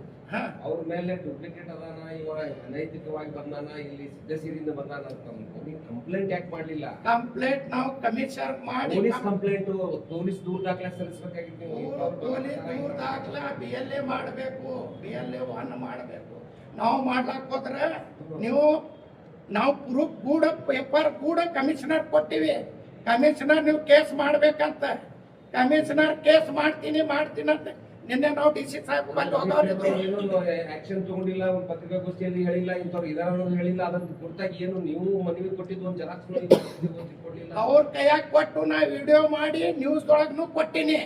ಅವ್ರ ಮೇಲೆ ಡೂಪ್ಲಿಕೇಟ್ ಅದಾನ, ಇವ ಅನೈತಿಕವಾಗಿ ಬಂದಾನ, ಇಲ್ಲಿ ಸಿದ್ದಸೀರಿಂದ ಬಂದಾನ ಅಂತ ಕಂಪ್ಲೇಂಟ್ ಯಾಕೆ ಮಾಡ್ಲಿಲ್ಲ? ಕಂಪ್ಲೇಂಟ್ ನಾವು ಕಮಿಷನ್ ಮಾಡಿ ಪೊಲೀಸ್ ಕಂಪ್ಲೇಂಟ್, ಪೊಲೀಸ್ ದೂರ ದಾಖಲೆ ಸಲ್ಲಿಸಬೇಕಾಗಿತ್ತು. ದೂರ ದಾಖಲೆ BLA ಮಾಡಬೇಕು, BLA 1 ಮಾಡಬೇಕು. ನಾವು ಮಾಡ್ಲಾಕ್ ಹೋದ್ರೆ ನಾವು ಪ್ರೂಫ್ ಕೂಡ ಪೇಪರ್ ಕೂಡ ಕಮಿಷನರ್ ಕೊಟ್ಟಿವಿ. ಕಮಿಷನರ್ ನೀವು ಕೇಸ್ ಮಾಡ್ಬೇಕಂತ, ಕಮಿಷನರ್ ಕೇಸ್ ಮಾಡ್ತೀನಿ ಅಂತ ನಿನ್ನೆ ನಾವು DC ಸಾಹೇಬ್ ಬಲ್ಲಿ ಹೋಗೋರು ಆಕ್ಷನ್ ತಗೊಂಡಿಲ್ಲ, ಒಂದು ಪತ್ರಿಕಾಗೋಷ್ಠಿಯಲ್ಲಿ ಹೇಳಿಲ್ಲ, ಇಂಥವ್ರು ಇದಾರ ಹೇಳಿಲ್ಲ. ಅದನ್ನ ಕುರಿತಾಗಿ ಏನು ನೀವು ಮನವಿ ಕೊಟ್ಟಿದ್ದು ಒಂದು ಜೆರಾಕ್ಸ್ ಕೊಡ್ಲಿಲ್ಲ? ಅವ್ರ ಕೈಯಾಗ ಕೊಟ್ಟು ನಾ ವಿಡಿಯೋ ಮಾಡಿ ನ್ಯೂಸ್ ಒಳಗೂ ಕೊಟ್ಟಿನಿ.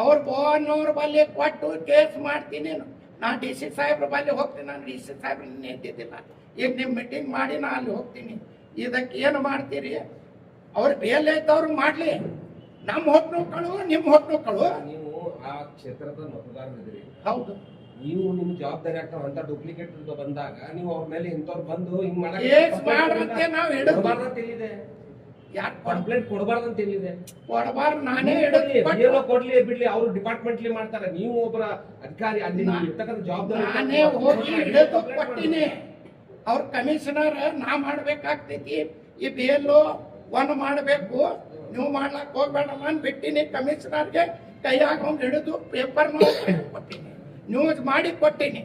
ಅವ್ರ ಬೋನವ್ರ ಬಲ್ಲಿ ಕೊಟ್ಟು ಕೇಸ್ ಮಾಡ್ತೀನಿ. ನಾ DC ಸಾಹೇಬ್ರ ಬಲ್ಲಿ ಹೋಗ್ತೀನಿ. ನಾನು DC ಸಾಹೇಬ್ರ ನಿಂತಿದ್ದಿಲ್ಲ. ಈಗ ನಿಮ್ಮ ಮೀಟಿಂಗ್ ಮಾಡಿ ನಾ ಅಲ್ಲಿ ಹೋಗ್ತೀನಿ. ಇದಕ್ಕೆ ಏನು ಮಾಡ್ತೀರಿ? ಅವ್ರು BLA ಇದ್ದವ್ರು ಮಾಡ್ಲಿ, ನಮ್ಮ ಹೊಟ್ಟುಗಳು ನಿಮ್ಮ ಹೊಟ್ಟುಗಳು. ನೀವು ಆ ಕ್ಷೇತ್ರದ ಮತದಾರರಿದ್ದೀರಿ, ಹೌದು. ನೀವು ನಿಮ್ ಜವಾಬ್ದಾರಿ ಆಗ್ತಾವ ಅಂತ ಡೂಪ್ಲಿಕೇಟ್ ಬಂದಾಗ ನೀವು ಅವ್ರ ಮೇಲೆ ಇಂಥವ್ರು ಬಂದು ಹಿಂಗ್ ಮಾಡ್ರಂತೆ ನಾವು ಮಾಡಬಾರ್ದಂತ ಎಲ್ಲಿದೆ? ಯಾಕೆ ಕಂಪ್ಲೇಂಟ್ ಕೊಡಬಾರ್ದಂತ ಎಲ್ಲಿದೆ? ಕೊಡಬಾರ್ದು. ನಾನೇ BLO ಕೊಡ್ಲಿ ಬಿಡ್ಲಿ, ಅವರು ಡಿಪಾರ್ಟ್ಮೆಂಟ್ಲಿ ಮಾಡ್ತಾರೆ. ನೀವು ಒಬ್ಬರ ಅಧಿಕಾರಿ, ಅಲ್ಲಿ ಇರ್ತಕ್ಕಂಥ ಜವಾಬ್ದಾರಿ ನಾನೇ ಹೋಗಿ ಹಿಡಿದು ಕೊಟ್ಟಿನಿ. ಅವ್ರ ಕಮಿಷನರ್ ನಾ ಮಾಡ್ಬೇಕಾಗ್ತೈತಿ, ಈ BLO 1 ಮಾಡಬೇಕು, ನೀವು ಮಾಡ್ಲಾಕ್ ಹೋಗ್ಬೇಡ ನಾನು ಬಿಟ್ಟಿನಿ. ಕಮಿಷನರ್ಗೆ ಕೈಯಾಗ ಒಂದು ಹಿಡಿದು ಪೇಪರ್ ಕೊಟ್ಟಿನಿ, ನ್ಯೂಸ್ ಮಾಡಿ ಕೊಟ್ಟಿನಿ.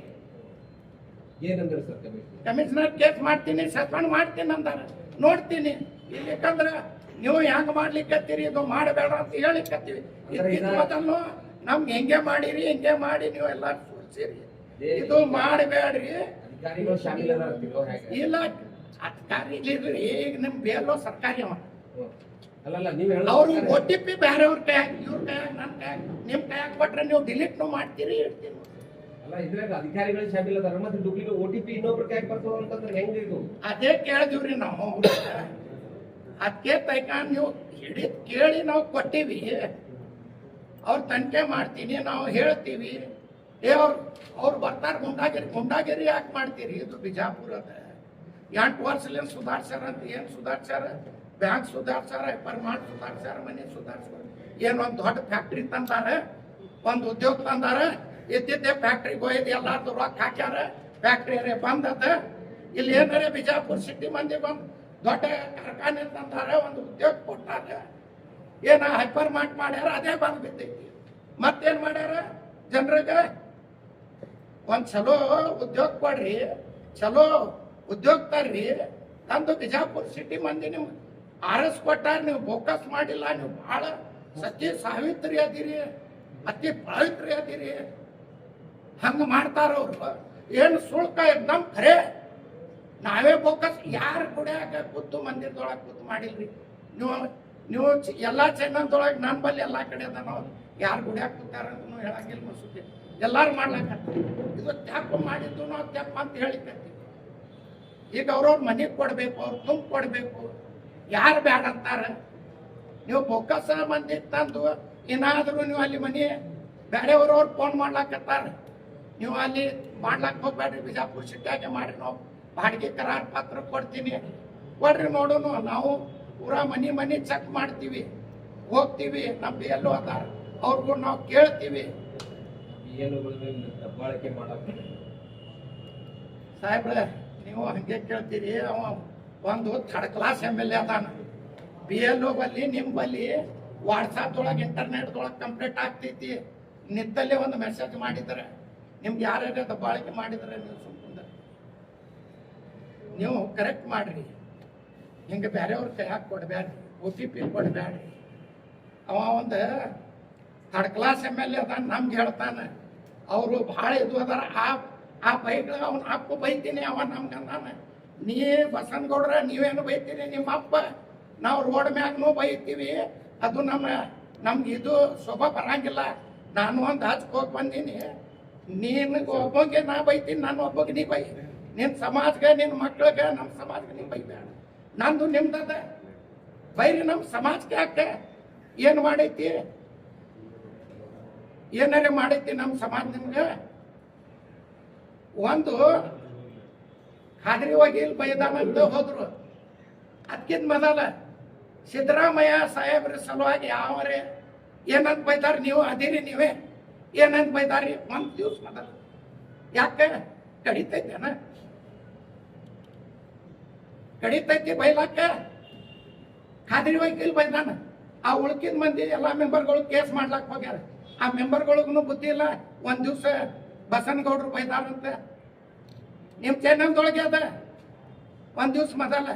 ಏನಂದ್ರೆ ಸರ್ ಕಮಿಷನರ್ ಕೇಸ್ ಮಾಡ್ತೀನಿ, ಸಸ್ಪೆಂಡ್ ಮಾಡ್ತೀನಿ ಅಂದಾರ. ನೋಡ್ತೀನಿ ಇಲ್ಲಿಕಂದ್ರೆ ನೀವು ಹೆಂಗ್ ಮಾಡ್ಲಿಕ್ಕತ್ತೀರಿ, ಇದು ಮಾಡಬೇಡ ಅಂತ ಹೇಳಿಕತ್ತೀವಿ. ಮೊದಲು ನಮ್ಗೆ ಹೆಂಗೆ ಮಾಡಿರಿ, ಹೆಂಗೆ ಮಾಡಿ ನೀವು ಎಲ್ಲ ಸೂಚಿಸಿರಿ, ಇದು ಮಾಡಬೇಡ್ರಿ. ಅಧಿಕಾರಿಗಳು ಶಾಮಿಲ್ ಇಲ್ಲ, ಅಧಿಕಾರಿ ಇಲ್ರಿ. ಈಗ ನಿಮ್ BLO ಸರ್ಕಾರಿ ಅವ. ಅಲ್ಲಲ್ಲ, ನೀವು ಅವ್ರು OTP ಬೇರೆಯವ್ರ ಕೈಯಾಗ, ಇವ್ರ ಕೈಯಾಗ, ನನ್ನ ಕೈಯಾಗ, ನಿಮ್ ಕೈಯಾಗ ಕೊಟ್ರೆ ನೀವು ಡಿಲೀಟ್ ಮಾಡ್ತೀರಿ, ಹೇಳ್ತೀನಿ. ಅಲ್ಲ, ಇದ್ರಾಗ ಅಧಿಕಾರಿಗಳು ಶಾಮಿಲ್ ಅದಾರ, ಮತ್ತೆ ಡೂಪ್ಲಿಕೇಟ್ OTP ಇನ್ನೊಬ್ರ ಕೈಯಾಗ ಬರ್ತದ ಅಂತಂದ್ರೆ ಹೆಂಗ ಇದು? ಅದೇ ಕೇಳಿದಿವ್ರಿ ನಾವು. ಅದಕ್ಕೆ ತೈಕ ನೀವು ಹಿಡಿದ್ ಕೇಳಿ ನಾವು ಕೊಟ್ಟಿವಿ. ಅವ್ರು ತನಿಖೆ ಮಾಡ್ತೀನಿ, ನಾವು ಹೇಳ್ತೀವಿ. ಅವ್ರು ಬರ್ತಾರ ಗುಂಡಾಗಿರಿ ಯಾಕೆ ಮಾಡ್ತೀರಿ? ಇದು ಬಿಜಾಪುರದ 8 ವರ್ಷದಿಂದ ಸುಧಾರ್ಸ್ಯಾರ ಅಂತ. ಏನ್ ಸುಧಾರ್ಸ್ಯಾರ? ಬ್ಯಾಂಕ್ ಸುಧಾರ್ಸಾರ ಪರ್ಮಾಟ್ ಸುಧಾರ್ಸಾರ ಮನೆ ಸುಧಾರ್ಸಾರ ಏನೊಂದು ದೊಡ್ಡ ಫ್ಯಾಕ್ಟ್ರಿ ತಂದಾರ ಒಂದು ಉದ್ಯೋಗ ತಂದಾರ ಇದ್ದಿದ್ದೆ ಫ್ಯಾಕ್ಟ್ರಿಗೆ ಹೋಯ್ದು ಎಲ್ಲಾರ್ದು ರೊಕ್ಕ ಹಾಕ್ಯಾರ ಫ್ಯಾಕ್ಟ್ರಿ ಬಂದದ ಇಲ್ಲಿ ಏನಾರ ಬಿಜಾಪುರ ಸಿಟಿ ಮಂದಿ ಬಂದು ದೊಡ್ಡ ಕಾರ್ಖಾನೆ ತಂದಾರ ಒಂದು ಉದ್ಯೋಗ ಕೊಟ್ಟಾರ ಏನ ಹೈಪರ್ ಮಾರ್ಟ್ ಮಾಡ್ಯಾರ ಅದೇ ಬಂದ್ ಬಿದ್ದೈತಿ ಮತ್ತೇನ್ ಮಾಡ್ಯಾರ ಜನರಿಗೆ ಒಂದ್ ಚಲೋ ಉದ್ಯೋಗ ಕೊಡ್ರಿ ಚಲೋ ಉದ್ಯೋಗ ತರ್ರಿ ತಂದು ಬಿಜಾಪುರ ಸಿಟಿ ಮಂದಿ ನೀವು ಆರಿಸ್ಕೊಟ್ಟಾರ ನೀವು ಫೋಕಸ್ ಮಾಡಿಲ್ಲ ನೀವು ಬಹಳ ಸತ್ಯ ಸಾವಿತ್ರಿ ಅದಿರಿ ಅತಿ ಪವಿತ್ರಿ ಅದಿರಿ ಹಂಗ ಮಾಡ್ತಾರ ಅವ್ರು ಏನು ಸುಳ್ಕ ನಮ್ ಖರೆ ನಾವೇ ಫೋಕಸ್ ಯಾರು ಕುಡಿಯಾಕ ಕೂತು ಮಂದಿರದೊಳಗೆ ಕೂತು ಮಾಡಿಲ್ರಿ ನೀವು ನೀವು ಎಲ್ಲಾ ಚಾನಲ್ದೊಳಗೆ ನನ್ನ ಬಲ್ಲಿ ಎಲ್ಲಾ ಕಡೆ ಅದ ನಾವು ಯಾರು ಗುಡಿಯಾಕ ಕೂತಾರ ಅಂತ ಹೇಳಂಗಿಲ್ಲ ಮಸೂತಿ ಎಲ್ಲಾರು ಮಾಡ್ಲಾಕ ಇದು ತ್ಯಾಪ ಮಾಡಿದ್ದು ನಾವು ತ್ಯಾಪ ಅಂತ ಹೇಳಿಕತ್ತೀವಿ ಈಗ ಅವ್ರವ್ರ ಮನೆಗೆ ಕೊಡ್ಬೇಕು ಅವ್ರು ತುಂಬ ಕೊಡ್ಬೇಕು ಯಾರು ಬ್ಯಾಡ ಅಂತಾರ ನೀವು ಫೋಕಸ್ ಮಂದಿ ತಂದು ಏನಾದರೂ ನೀವು ಅಲ್ಲಿ ಮನೆ ಬೇರೆಯವ್ರವ್ರು ಫೋನ್ ಮಾಡ್ಲಾಕತ್ತಾರ ನೀವು ಅಲ್ಲಿ ಮಾಡ್ಲಾಕ್ ಹೋಗ್ಬೇಡ್ರಿ ಬಿಜಾಪುರ ಸಿಟಿಯಾಗೆ ಮಾಡ್ರಿ ನಾವು ಬಾಡಿಗೆ ಕರಾರ್ ಪತ್ರ ಕೊಡ್ತೀನಿ ಕೊಡ್ರಿ ನೋಡೋಣ ನಾವು ಪೂರಾ ಮನೆ ಚೆಕ್ ಮಾಡ್ತೀವಿ ಹೋಗ್ತೀವಿ ನಮ್ಮ ಎಲ್ಲೋ ಅದಾರ ಅವ್ರಿಗೂ ನಾವು ಕೇಳ್ತೀವಿ ದಬ್ಬಾಳಿಕೆ ಮಾಡಕ್ಕೆ ಸಾಹೇಬ್ರ ನೀವು ಹಂಗೆ ಕೇಳ್ತೀರಿ ಅವ ಒಂದು ಥರ್ಡ್ ಕ್ಲಾಸ್ MLA ಅದಾನ BLO ಬಲ್ಲಿ ನಿಮ್ಮ ಬಲ್ಲಿ ವಾಟ್ಸಾಪ್ದೊಳಗೆ ಇಂಟರ್ನೆಟ್ದೊಳಗೆ ಕಂಪ್ಲೀಟ್ ಆಗ್ತೈತಿ ನಿತ್ತಲ್ಲೇ ಒಂದು ಮೆಸೇಜ್ ಮಾಡಿದ್ರೆ ನಿಮ್ಗೆ ಯಾರ್ಯಾರ ದಬ್ಬಾಳಿಕೆ ಮಾಡಿದ್ರೆ ನೀವು ಸುಮ್ಮನೆ ನೀವು ಕರೆಕ್ಟ್ ಮಾಡ್ರಿ ಹಿಂಗೆ ಬೇರೆಯವ್ರ ಕೈಯಾಗ ಕೊಡಬೇಡ್ರಿ OTP ಕೊಡಬೇಡ್ರಿ ಅವ ಒಂದು ಥರ್ಡ್ ಕ್ಲಾಸ್ MLA ಅದಾನ ನಮ್ಗೆ ಹೇಳ್ತಾನೆ ಅವರು ಭಾಳ ಇದು ಅದಾರ ಆ ಬೈಕ್ಳ ಅವನ ಅಪ್ಪ ಬೈತೀನಿ ಅವ ನಮ್ಗೆ ಅಂದಾನ ನೀ ಬಸನಗೌಡ್ರ ನೀವೇನು ಬೈತೀರಿ ನಿಮ್ಮ ಅಪ್ಪ ನಾವು ರೋಡ್ ಮ್ಯಾಗ್ನೂ ಬೈತೀವಿ ಅದು ನಮ್ಗೆ ಇದು ಶೋಭಾ ಬರಂಗಿಲ್ಲ ನಾನು ಒಂದು ಹಚ್ಕೋಗಿ ಬಂದೀನಿ ನಿನಗೆ ಒಬ್ಬಗೆ ನಾ ಬೈತೀನಿ ನಾನು ಒಬ್ಬಗೆ ನೀ ಬೈ ನಿನ್ನ ಸಮಾಜಕ್ಕೆ ನಿನ್ನ ಮಕ್ಳಿಗೆ ನಮ್ಮ ಸಮಾಜಕ್ಕೆ ನೀ ಬೈಬೇಡ ನಂದು ನಿಮ್ದದ ಬೈರಿ ನಮ್ಮ ಸಮಾಜಕ್ಕೆ ಯಾಕೆ ಏನು ಮಾಡೈತಿ ಏನಾರ ಮಾಡೈತಿ ನಮ್ಮ ಸಮಾಜ ನಿಮ್ಗೆ ಒಂದು ಖಾದ್ರಿ ವಕೀಲ್ ಬೈದಾನಂತ ಹೋದ್ರು ಅದಕ್ಕಿಂತ ಮೊದಲ ಸಿದ್ದರಾಮಯ್ಯ ಸಾಹೇಬ್ರ ಸಲುವಾಗಿ ಯಾವರೇ ಏನಂತ ಬೈತಾರ ನೀವು ಅದಿರಿ ನೀವೇ ಏನಂತ ಬೈತಾರಿ ಒಂದು ದಿವ್ಸ ಮೊದಲ ಯಾಕೆ ಕಡಿತೈತಿ ಬೈಲಾಕ ಖಾದ್ರಿ ವಕೀಲ್ ಬೈದಾನ ಆ ಉಳ್ಕಿದ ಮಂದಿ ಎಲ್ಲ ಮೆಂಬರ್ಗಳು ಕೇಸ್ ಮಾಡ್ಲಾಕ್ ಹೋಗ್ಯಾರ ಆ ಮೆಂಬರ್ಗಳಿಗೂ ಬುದ್ಧಿ ಇಲ್ಲ ಒಂದ್ ದಿವ್ಸ ಬಸನಗೌಡರು ಬೈದಾರಂತ ನಿಮ್ಮ ಚಾನಲ್ದೊಳಗೆ ಅದ ಒಂದ್ ದಿವ್ಸ ಮೊದಲ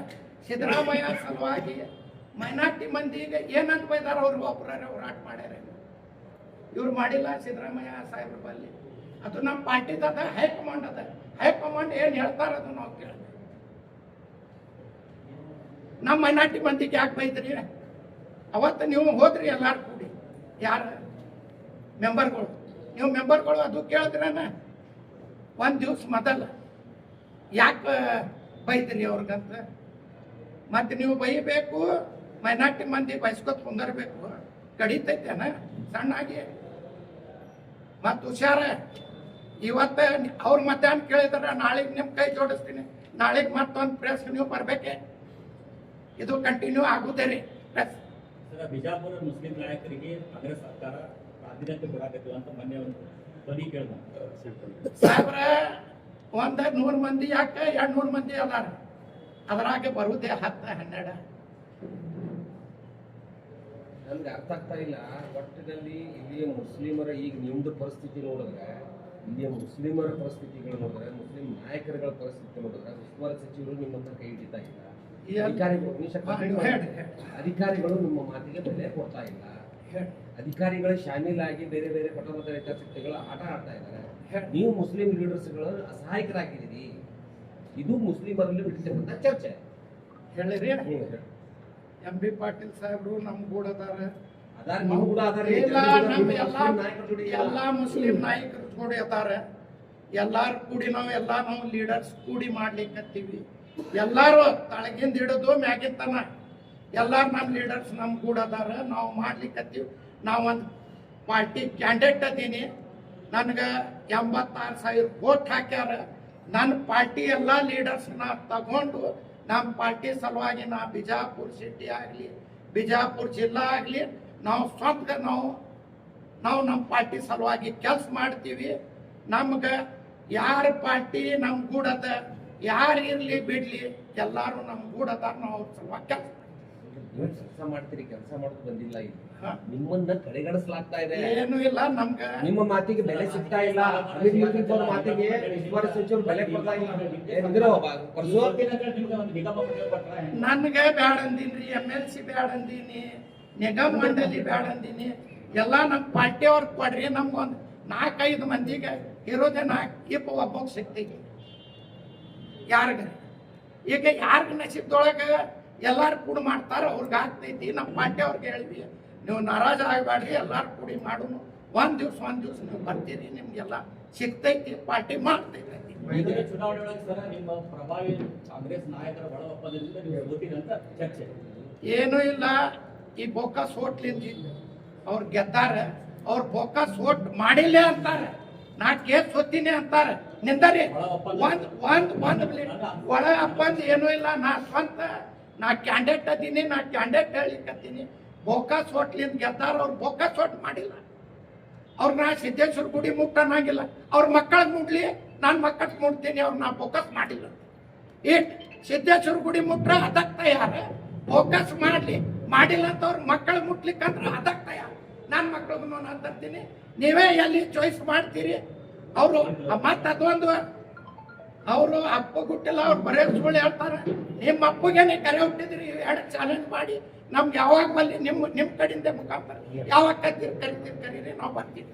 ಸಿದ್ದರಾಮಯ್ಯ ಸಲುವಾಗಿ ಮೈನಾರಿಟಿ ಮಂದಿಗೆ ಏನಂತ ಬೈದಾರ ಅವ್ರು ಒಬ್ಬರ ಹೋರಾಟ ಮಾಡ್ಯಾರ ಇವ್ರು ಮಾಡಿಲ್ಲ ಸಿದ್ದರಾಮಯ್ಯ ಸಾಹೇಬ್ರ ಬಲ್ಲಿ ಅದು ನಮ್ಮ ಪಾರ್ಟಿದ ಹೈಕಮಾಂಡ್ ಅದ ಹೈಕಮಾಂಡ್ ಏನ್ ಹೇಳ್ತಾರ ಅದು ನಾವು ಕೇಳ್ತೀವಿ ನಮ್ಮ ಮೈನಾರಿಟಿ ಮಂದಿಗೆ ಯಾಕೆ ಬೈದ್ರಿ ಅವತ್ತು ನೀವು ಹೋದ್ರಿ ಎಲ್ಲಾರು ಕೂಡಿ ಯಾರ ಮೆಂಬರ್ಗಳು ನೀವು ಮೆಂಬರ್ಗಳು ಅದು ಕೇಳಿದ್ರನ ಒಂದ್ ದಿವ್ಸ ಮೊದಲ ಯಾಕೆ ಬೈದ್ರಿ ಅವ್ರಿಗಂತ ಮತ್ತೆ ನೀವು ಬೈಬೇಕು ಮೈನಾರಿಟಿ ಮಂದಿ ಬಯಸ್ಕೊತ್ ಕುಂದರ್ಬೇಕು ಕಡಿತೈತೇನ ಸಣ್ಣಾಗಿ ಮತ್ ಹುಷಾರ ಇವತ್ತ ಅವ್ರ ಮಧ್ಯಾಹ್ನ ಕೇಳಿದ್ರ ನಾಳೆಗೆ ನಿಮ್ ಕೈ ಜೋಡಿಸ್ತೀನಿ ನಾಳೆಗೆ ಮತ್ತೊಂದು ಪ್ರೆಸ್ ನೀವು ಬರ್ಬೇಕೆ ಇದು ಕಂಟಿನ್ಯೂ ಆಗುದೇ ರೀ ಪ್ರೆಸ್ ಬಿಜಾಪುರ ಮುಸ್ಲಿಂ ನಾಯಕರಿಗೆ ಅಗ್ರ ಸರ್ಕಾರ ಪ್ರಾಧಾನ್ಯತೆ ಕೊಡಾಕತ್ತೀವಿ ಅಂತ ಮೊನ್ನೆ ಒಂದು ಧ್ವನಿ ಕೇಳ್ದ ಸಾಹೇಬ್ರ 100 ಮಂದಿ ಯಾಕೆ 200 ಮಂದಿ ಅದಾರ ಅದ್ರಾಗೆ ಬರುದೇ 10-12 ನನ್ಗೆ ಅರ್ಥ ಆಗ್ತಾ ಇಲ್ಲ ಒಟ್ಟಿನಲ್ಲಿ ಇಲ್ಲಿಯ ಮುಸ್ಲಿಮರ ಈಗ ನಿಮ್ದು ಪರಿಸ್ಥಿತಿ ನೋಡಿದ್ರೆ ಇಲ್ಲಿಯ ಮುಸ್ಲಿಮರ ಪರಿಸ್ಥಿತಿಗಳು ನೋಡಿದ್ರೆ ಮುಸ್ಲಿಂ ನಾಯಕರುಗಳ ಪರಿಸ್ಥಿತಿ ನೋಡಿದ್ರೆ ಉಸ್ತುವಾರಿ ಸಚಿವರು ನಿಮ್ಮ ಹತ್ರ ಕೈ ಹಿಡಿತಾ ಇಲ್ಲ ಅಧಿಕಾರಿಗಳು ನಿಮ್ಮ ಮಾತಿಗೆ ಬೆಲೆ ಕೊಡ್ತಾ ಇಲ್ಲ ಅಧಿಕಾರಿಗಳು ಶಾಮೀಲಾಗಿ ಬೇರೆ ಬೇರೆ ಪಟ್ಟಣದ ಹಿತಾಸಕ್ತಿಗಳು ಆಟ ಆಡ್ತಾ ಇದ್ದಾರೆ ನೀವು ಮುಸ್ಲಿಂ ಲೀಡರ್ಸ್ಗಳು ಅಸಹಾಯಕರಾಗಿದ್ದೀರಿ ಇದು ಮುಸ್ಲಿಮರಲ್ಲಿ ಬಿಟ್ಟಿರ್ತಕ್ಕಂಥ ಚರ್ಚೆ ಹೇಳಿರಿ MB ಪಾಟೀಲ್ ಸಾಹೇಬ್ರು ನಮ್ ಕೂಡ ಅದಾರ ಎಲ್ಲಾ ಮುಸ್ಲಿಂ ನಾಯಕರು ಕೂಡಿ ಅದಾರ ಎಲ್ಲಾರು ಕೂಡಿ ನಾವು ಲೀಡರ್ಸ್ ಕೂಡಿ ಮಾಡ್ಲಿಕ್ಕತ್ತೀವಿ ಎಲ್ಲಾರು ತಳಗಿಂದ ಹಿಡಿದು ಮ್ಯಾಗಿನ ತನ ಎಲ್ಲಾರು ನಮ್ಮ ಲೀಡರ್ಸ್ ನಮ್ ಕೂಡ ಅದಾರ ನಾವು ಮಾಡ್ಲಿಕ್ಕತ್ತೀವಿ ನಾವು ಒಂದು ಪಾರ್ಟಿ ಕ್ಯಾಂಡಿಡೇಟ್ ಅದೀನಿ ನನಗೆ 86,000 ವೋಟ್ ಹಾಕ್ಯಾರ ನನ್ನ ಪಾರ್ಟಿ ಎಲ್ಲ ಲೀಡರ್ಸ್ನ ತಗೊಂಡು ನಮ್ಮ ಪಾರ್ಟಿ ಸಲುವಾಗಿ ನಾ ಬಿಜಾಪುರ ಸಿಟಿ ಆಗಲಿ ಬಿಜಾಪುರ ಜಿಲ್ಲಾ ಆಗಲಿ ನಾವು ಸ್ವಂತ ನಾವು ನಮ್ಮ ಪಾರ್ಟಿ ಸಲುವಾಗಿ ಕೆಲಸ ಮಾಡ್ತೀವಿ. ನಮ್ಗೆ ಯಾರ ಪಾರ್ಟಿ ನಮ್ಮ ಗೂಡದ ಯಾರು ಇರಲಿ ಬಿಡ್ಲಿ ಎಲ್ಲರೂ ನಮ್ಮ ಗೂಡದ ನಾವು ಅವ್ರ ಸಲುವಾಗಿ ಕೆಲಸ ನೀವು ಕೆಲಸ ಮಾಡ್ತೀರಿ, ಕೆಲಸ ಮಾಡೋದು ಬಂದಿಲ್ಲ ಇಲ್ಲಿ. ಹಾ. ನಿಮ್ಮನ್ನ ಕಡೆಗಣಿಸಲಾಗ್ತಾ ಇದೆ. ಏನು ಇಲ್ಲ ನಮ್ಗೆ ನಿಮ್ಮ ಮಾತಿಗೆ ಬೆಲೆ ಸಿಗ್ತಾ ಇಲ್ಲ. ಅಮೀರ್ ಯೂಸುಫ್ ಅವ್ರ ಮಾತಿಗೆ ಉಸ್ತುವಾರಿ ಸಚಿವರು ಬೆಲೆ ಕೊಡ್ತಾ ಇಲ್ಲ. ಏನಿದ್ರು ಪರಸು ನಿಮ್ಗೆ ಒಂದು ನಿಗಮ ಮಂಡಳಿ ಕೊಟ್ರೆ ಹೆಂಗೆ? ನನ್ಗೆ ಬ್ಯಾಡ ಅಂದೀನಿ, MLC ಬ್ಯಾಡ ಅಂದೀನಿ, ನಿಗಮ ಮಂಡಳಿ ಬ್ಯಾಡ ಅಂದೀನಿ. ಎಲ್ಲ ನಮ್ಮ ಪಾರ್ಟಿಯವ್ರಿಗೆ ಕೊಡ್ರಿ. ನಮ್ಗೊಂದು 4-5 ಮಂದಿಗೆ ಇರೋದೇ 4 ಒಬ್ಬ ಸಿಗ್ತೀವಿ. ಯಾರಿಗ ಈಗ ಯಾರಿಗ ನಸೀಬ್ದೊಳಗೆ ಎಲ್ಲಾರು ಕೂಡಿ ಮಾಡ್ತಾರ ಅವ್ರಿಗೆ ಆಗ್ತೈತಿ. ನಮ್ಮ ಪಾರ್ಟಿಯವ್ರಿಗೆ ಹೇಳಿದ್ವಿ, ನೀವು ನಾರಾಜ ಆಗಬೇಡ್ರಿ, ಎಲ್ಲಾರು ಕೂಡಿ ಮಾಡೋನು. ಒಂದ್ ದಿವ್ಸ ನೀವು ಬರ್ತೀರಿ, ನಿಮ್ಗೆಲ್ಲ ಸಿಗ್ತೈತಿ, ಪಾರ್ಟಿ ಮಾಡ್ತೈತಿ. ಈಗ ಚುನಾವಣೆ ಒಳಗೆ ಸರ್ ನಿಮ್ಮ ಪ್ರಭಾವಿ ಕಾಂಗ್ರೆಸ್ ನಾಯಕರ ಒಳ ಒಪ್ಪಂದದಿಂದ ನೀವು ಗೆಲ್ತೀರಿ ಅಂತ ಚರ್ಚೆ. ಏನೂ ಇಲ್ಲ. ಈ ಬೋಕಸ್ ಹೋಟ್ಲಿಂದ ಅವ್ರು ಗೆದ್ದಾರ, ಅವ್ರ ಬೋಕಸ್ ಹೋಟ್ ಮಾಡಿಲ್ಲ ಅಂತಾರೆ. ನಾ ಕೇಸ್ ಸೊತ್ತೀನಿ ಅಂತಾರೆ. ನಿಂದರಿ ಒಂದ್ ಒಳ ಒಪ್ಪಂದ ಏನೂ ಇಲ್ಲ. ನಾ ಕ್ಯಾಂಡಿಡೇಟ್ ಅದೀನಿ, ನಾ ಕ್ಯಾಂಡಿಡೇಟ್ ಹೇಳಿಕತ್ತೀನಿ. ಬೋಕಸ್ ಹೋಟ್ಲಿಂದ ಗೆದ್ದಾರ, ಅವ್ರು ಬೋಕಸ್ ಹೋಟ್ ಮಾಡಿಲ್ಲ. ಅವ್ರು ನಾ ಸಿದ್ದೇಶ್ವರ ಗುಡಿ ಮುಟ್ಟನಾಗಿಲ್ಲ. ಅವ್ರ ಮಕ್ಕಳಿಗೆ ಮುಟ್ಲಿ, ನಾನು ಮಕ್ಕಳಿಗೆ ಮುಟ್ತೀನಿ. ಅವ್ರು ನಾ ಬೋಕಸ್ ಮಾಡಿಲ್ಲ. ಸಿದ್ದೇಶ್ವರ ಗುಡಿ ಮುಟ್ರ ಅದಕ್ಕೆ ತಯಾರ, ಬೋಕಸ್ ಮಾಡಿಲ್ಲ ಅಂತ ಅವ್ರ ಮಕ್ಕಳು ಮುಟ್ಲಿಕ್ಕಂದ್ರೆ ಅದಕ್ಕೆ ತಯಾರ. ನನ್ನ ಮಕ್ಕಳಿಗೂ ನಾನು ತರ್ತೀನಿ, ನೀವೇ ಎಲ್ಲಿ ಚಾಯ್ಸ್ ಮಾಡ್ತೀರಿ. ಅವರು ಮತ್ತೆ ಅದೊಂದು ಅವರು ಅಪ್ಪ ಗುಟ್ಟಿಲ್ಲ, ಅವ್ರು ಬರೇ ಸುಳ್ಳು ಹೇಳ್ತಾರೆ. ನಿಮ್ಮ ಅಪ್ಪಗೇನೆ ಕರೆ ಹುಟ್ಟಿದ್ರಿ, 2 ಚಾಲೆಂಜ್ ಮಾಡಿ ನಮ್ಗೆ ಯಾವಾಗ ಬಲ್ಲಿ ನಿಮ್ಮ ಕಡೆಯಿಂದ ಮುಖಾಂತರ ಯಾವಾಗ ಕರೀರಿ, ನಾವು ಬರ್ತೀವಿ.